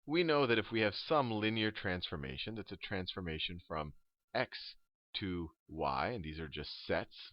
we know that if we have some linear transformation, that's a transformation from x to y, and these are just sets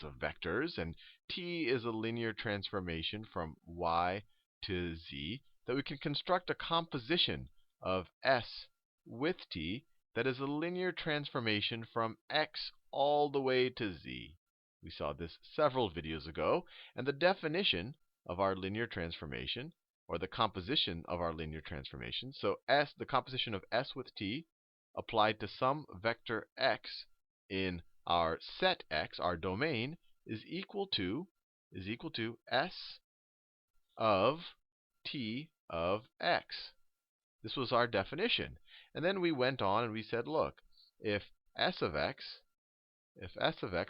of vectors, and t is a linear transformation from y to z, that we can construct a composition of s with t that is a linear transformation from x all the way to z. We saw this several videos ago, and the definition of our linear transformation, or the composition of our linear transformation. So S, the composition of S with t applied to some vector x in our set x, our domain, is equal to S of t of x. This was our definition. And then we went on and we said, look, if S of x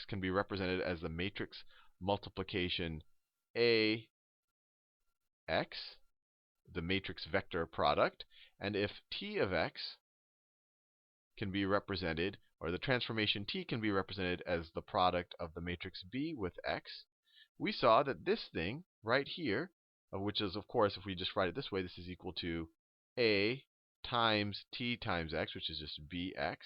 can be represented as the matrix multiplication A x, the matrix vector product, and if t of x can be represented, or the transformation t can be represented as the product of the matrix B with x, we saw that this thing right here, which is, of course, if we just write it this way, this is equal to A times t times x, which is just bx.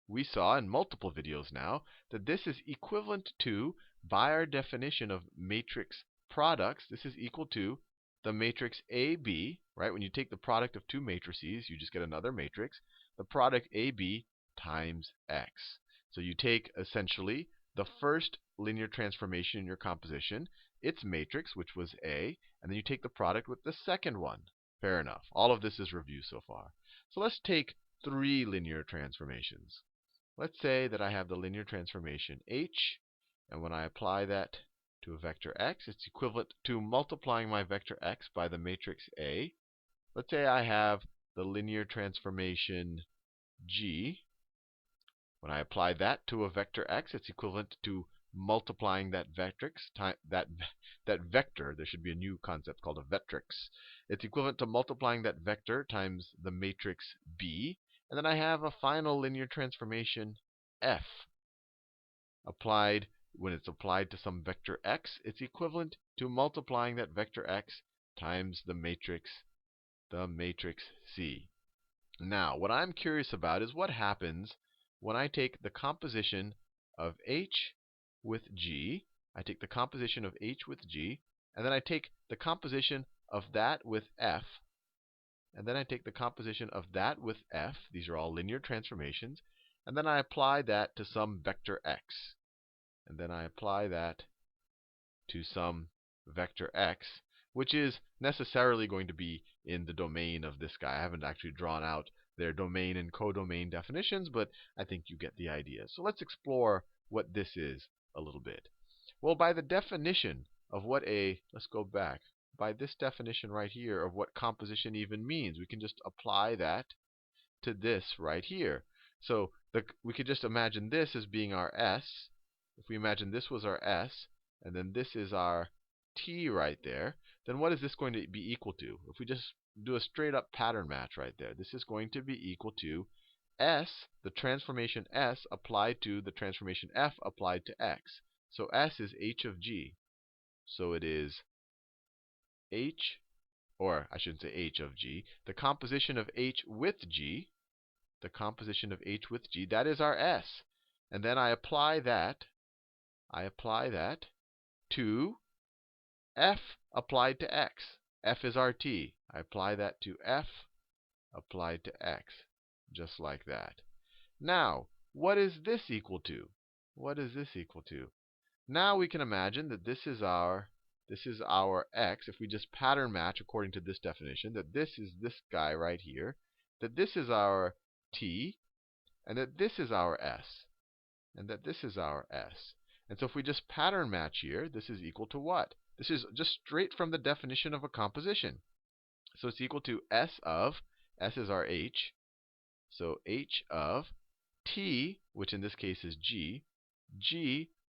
We saw in multiple videos now that this is equivalent to, by our definition of matrix products, this is equal to the matrix AB, right? When you take the product of two matrices, you just get another matrix. The product AB times x. So you take essentially the first linear transformation in your composition, its matrix, which was A, and then you take the product with the second one. Fair enough. All of this is review so far. So let's take three linear transformations. Let's say that I have the linear transformation h, and when I apply that to a vector x, it's equivalent to multiplying my vector x by the matrix A. Let's say I have the linear transformation g. When I apply that to a vector x, it's equivalent to multiplying that vector. There should be a new concept called a vectrix. It's equivalent to multiplying that vector times the matrix B. And then I have a final linear transformation f. When it's applied to some vector x, it's equivalent to multiplying that vector x times the matrix C. Now, what I'm curious about is what happens when I take the composition of h with g. I take the composition of h with g, and then I take the composition of that with f. And then I take the composition of that with f. These are all linear transformations. And then I apply that to some vector x. And then I apply that to some vector x, which is necessarily going to be in the domain of this guy. I haven't actually drawn out their domain and codomain definitions, but I think you get the idea. So let's explore what this is a little bit. Well, by the definition of let's go back. By this definition right here of what composition even means, we can just apply that to this right here. So we could just imagine this as being our S. If we imagine this was our S, and then this is our T right there, then what is this going to be equal to? If we just do a straight up pattern match right there, this is going to be equal to S, the transformation S applied to the transformation F applied to X. So S is h of g. So it is h, or I shouldn't say h of g, the composition of h with g, that is our S. And then I apply that to f applied to x. F is our t. I apply that to f applied to x, just like that. Now, what is this equal to? Now we can imagine that this is our x. If we just pattern match according to this definition, that this is this guy right here, that this is our t, and that this is our s, and so if we just pattern match here, this is equal to what? This is just straight from the definition of a composition. So it's equal to S is our h, so h of t, which in this case is g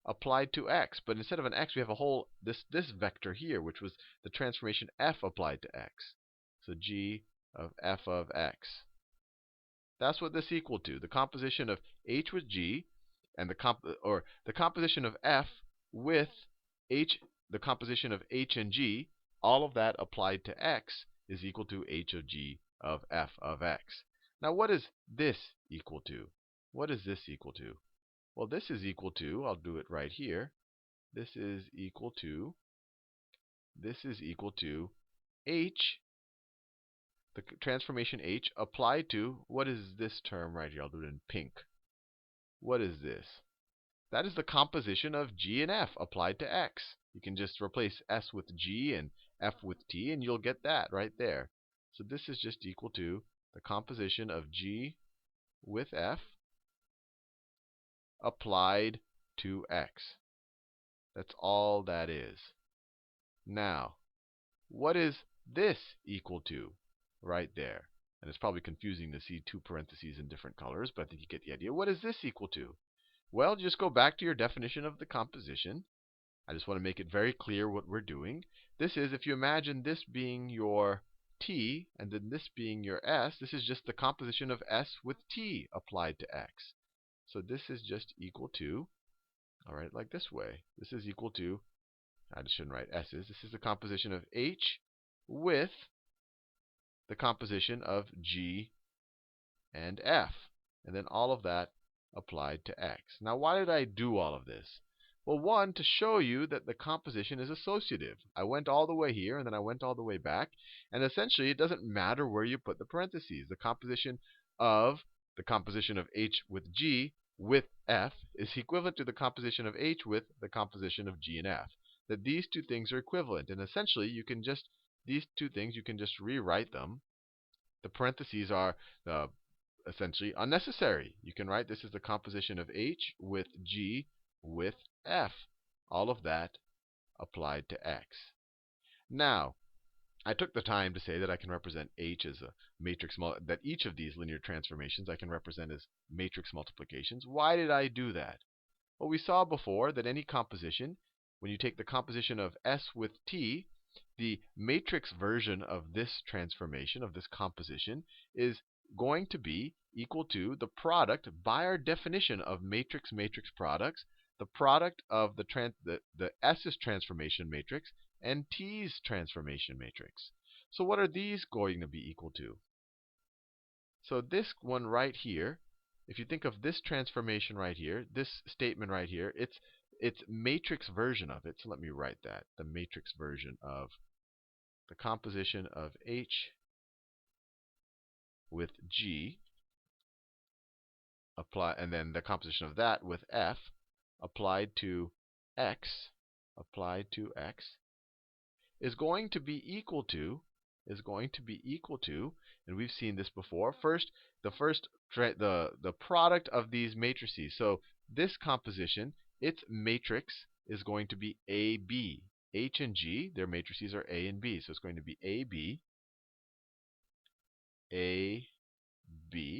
applied to x. But instead of an x, we have a whole, this vector here, which was the transformation f applied to x. So g of f of x. That's what this equal to. The composition of h with g, and the composition of f with h, the composition of h and g, all of that applied to x, is equal to h of g of f of x. Now what is this equal to? What is this equal to? Well, this is equal to, I'll do it right here. This is equal to h, the transformation h applied to, what is this term right here? I'll do it in pink. What is this? That is the composition of g and f applied to x. You can just replace s with g and f with t, and you'll get that right there. So this is just equal to the composition of g with f applied to x. That's all that is. Now, what is this equal to right there? And it's probably confusing to see two parentheses in different colors, but I think you get the idea. What is this equal to? Well, just go back to your definition of the composition. I just want to make it very clear what we're doing. This is, if you imagine this being your t and then this being your s, this is just the composition of s with t applied to x. So this is just equal to, all right, like this way. This is equal to, I just shouldn't write s's. This is the composition of h with the composition of g and f. And then all of that applied to x. Now, why did I do all of this? Well, one, to show you that the composition is associative. I went all the way here, and then I went all the way back. And essentially, it doesn't matter where you put the parentheses. The composition of h with g with f is equivalent to the composition of h with the composition of g and f. That these two things are equivalent. And essentially, you can just, these two things, you can just rewrite them. The parentheses are essentially unnecessary. You can write this is the composition of h with g with f. All of that applied to x. Now, I took the time to say that I can represent h as a matrix, that each of these linear transformations I can represent as matrix multiplications. Why did I do that? Well, we saw before that any composition, when you take the composition of s with t, the matrix version of this transformation, of this composition, is going to be equal to the product, by our definition of matrix-matrix products, the product of the s's transformation matrix and t's transformation matrix. So what are these going to be equal to? So this one right here, if you think of this transformation right here, this statement right here, it's matrix version of it. So let me write that. The matrix version of the composition of h with g, and then the composition of that with f applied to x, is going to be equal to, and we've seen this before. First, the product of these matrices. So this composition, its matrix is going to be AB. H and G, their matrices are A and B. So it's going to be AB,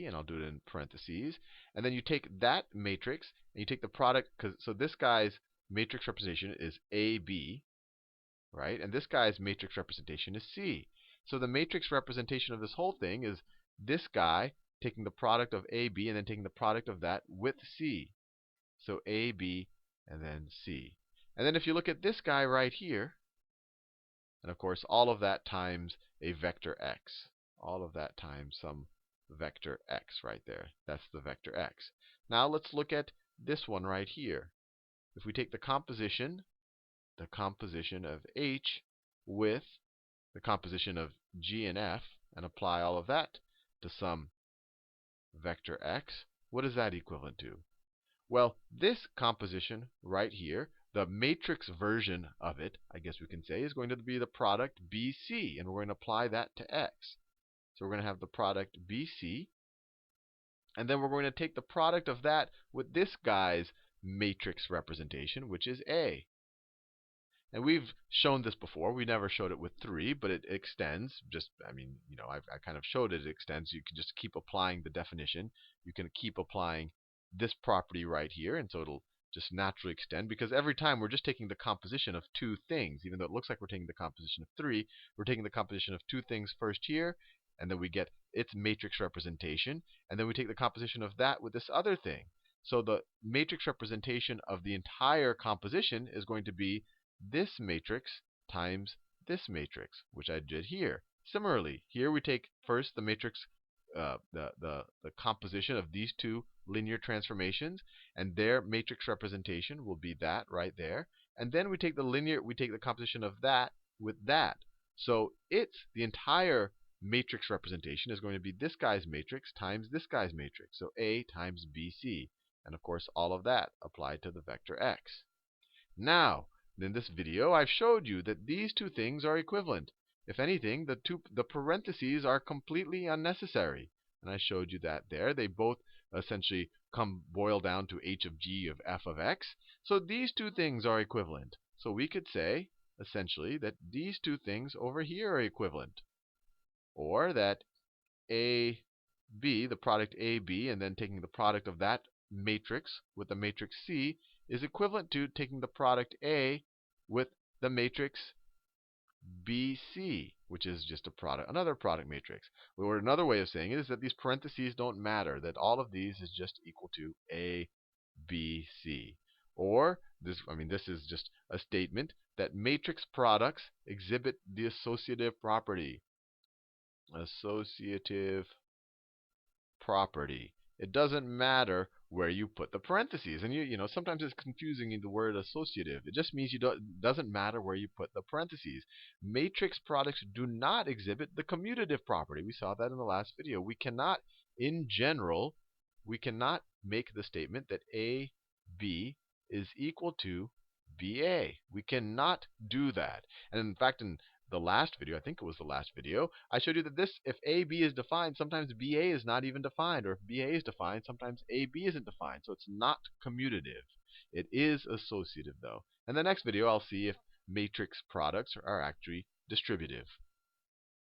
and I'll do it in parentheses. And then you take that matrix and you take the product, so this guy's matrix representation is AB, right? And this guy's matrix representation is C. So the matrix representation of this whole thing is this guy taking the product of AB and then taking the product of that with C. So AB and then C. And then if you look at this guy right here, and of course all of that times a vector x. All of that times some vector x right there. That's the vector x. Now let's look at this one right here. If we take the composition of h with the composition of g and f and apply all of that to some vector x, what is that equivalent to? Well, this composition right here, the matrix version of it, I guess we can say, is going to be the product BC, and we're going to apply that to x. So we're going to have the product BC, and then we're going to take the product of that with this guy's matrix representation, which is A. And we've shown this before. We never showed it with 3, but it extends. I kind of showed it extends. You can just keep applying the definition. You can keep applying this property right here, and so it'll just naturally extend, because every time we're just taking the composition of two things. Even though it looks like we're taking the composition of 3, we're taking the composition of two things first here, and then we get its matrix representation, and then we take the composition of that with this other thing. So the matrix representation of the entire composition is going to be this matrix times this matrix, which I did here. Similarly, here we take first the matrix, the composition of these two linear transformations, and their matrix representation will be that right there. And then we take the composition of that with that. So the entire matrix representation is going to be this guy's matrix times this guy's matrix. So A times BC. And of course, all of that applied to the vector x. Now, in this video, I've showed you that these two things are equivalent. If anything, the parentheses are completely unnecessary. And I showed you that there. They both essentially boil down to h of g of f of x. So these two things are equivalent. So we could say, essentially, that these two things over here are equivalent. Or that AB, the product AB, and then taking the product of that matrix with the matrix C is equivalent to taking the product A with the matrix BC, which is just another product matrix. Or another way of saying it is that these parentheses don't matter, that all of these is just equal to A, B, C. Or this is just a statement that matrix products exhibit the associative property. Associative property. It doesn't matter where you put the parentheses. And sometimes it's confusing in the word associative. It just means it doesn't matter where you put the parentheses. Matrix products do not exhibit the commutative property. We saw that in the last video. We cannot, in general, make the statement that AB is equal to BA. We cannot do that. And in fact, in the last video, I think it was the last video, I showed you that if AB is defined, sometimes BA is not even defined. Or if BA is defined, sometimes AB isn't defined. So it's not commutative. It is associative, though. In the next video, I'll see if matrix products are actually distributive.